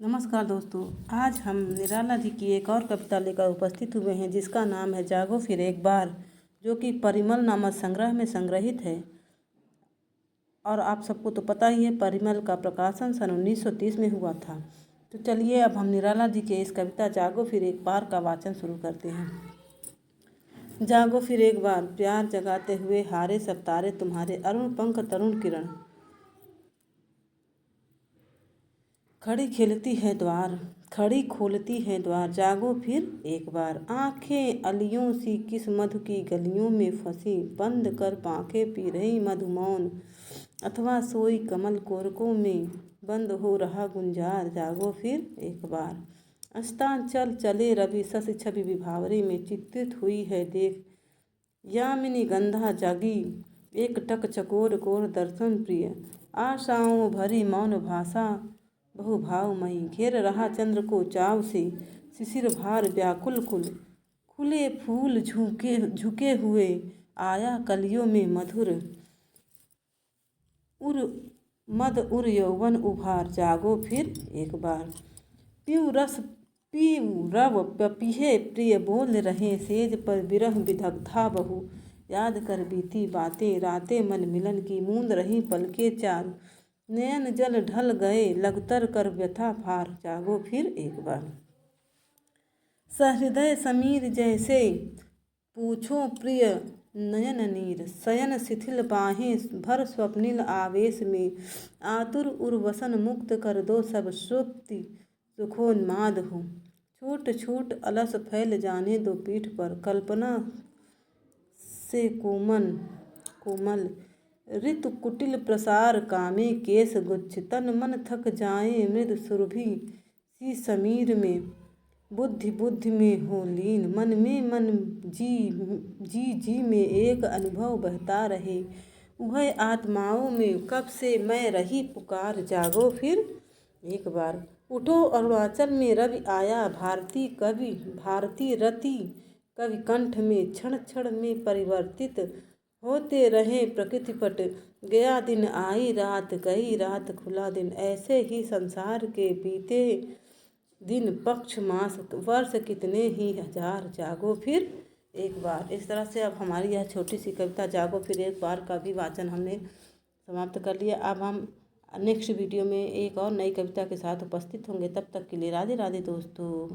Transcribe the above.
नमस्कार दोस्तों, आज हम निराला जी की एक और कविता लेकर उपस्थित हुए हैं जिसका नाम है जागो फिर एक बार, जो कि परिमल नामक संग्रह में संग्रहित है। और आप सबको तो पता ही है, परिमल का प्रकाशन सन 1930 में हुआ था। तो चलिए अब हम निराला जी के इस कविता जागो फिर एक बार का वाचन शुरू करते हैं। जागो फिर एक बार, प्यार जगाते हुए हारे सब तारे तुम्हारे, अरुण पंख तरुण किरण, खड़ी खोलती है द्वार, जागो फिर एक बार। आंखें अलियों सी किस मधु की गलियों में फंसी, बंद कर आंखें पी रही मधुमौन, अथवा सोई कमल कोरकों में बंद हो रहा गुंजार, जागो फिर एक बार। अस्तांचल चले रवि शशि छवि विभावरी में चित्रित हुई है देख, यामिनी गंधा जागी एक टक चकोर कोर दर्शन प्रिय, आशाओं भरी मौन भाषा बहुभावमयी, घेर रहा चंद्र को चाव से शिशिर भार व्याकुल कुल, खुले फूल झुके हुए आया कलियों में मधुर उर यौवन उभार, जागो फिर एक बार। पीऊ रव पपीहे प्रिय बोल रहे सेज पर विरह विदग्धा बहु, याद कर बीती बातें रातें मन मिलन की, मूंद रही पलके चार, नयन जल ढल गए लगतर कर व्यथा फार, जागो फिर एक बार। सहृदय समीर जैसे पूछो प्रिय नयन नीर, शयन शिथिल बाहें भर स्वप्निल आवेश में, आतुर उर्वसन मुक्त कर दो सब सुप्ति सुखोन्माद हो, छूट छूट अलस फैल जाने दो पीठ पर, कल्पना से कोमल ऋतु कुटिल प्रसार कामे केश गुच्छ, तन मन थक जाए मृद सुरभि सी समीर में, बुद्धि में हो लीन, मन में मन जी में एक अनुभव बहता रहे, उभय आत्माओं में कब से मैं रही पुकार, जागो फिर एक बार। उठो अरुणाचल में रवि आया, भारती रति कवि कंठ में क्षण क्षण में परिवर्तित होते रहे प्रकृति पट, गया दिन आई रात गई रात खुला दिन, ऐसे ही संसार के बीते दिन पक्ष मास वर्ष कितने ही हजार, जागो फिर एक बार। इस तरह से अब हमारी यह छोटी सी कविता जागो फिर एक बार का भी वाचन हमने समाप्त कर लिया। अब हम नेक्स्ट वीडियो में एक और नई कविता के साथ उपस्थित होंगे। तब तक के लिए राधे राधे दोस्तों।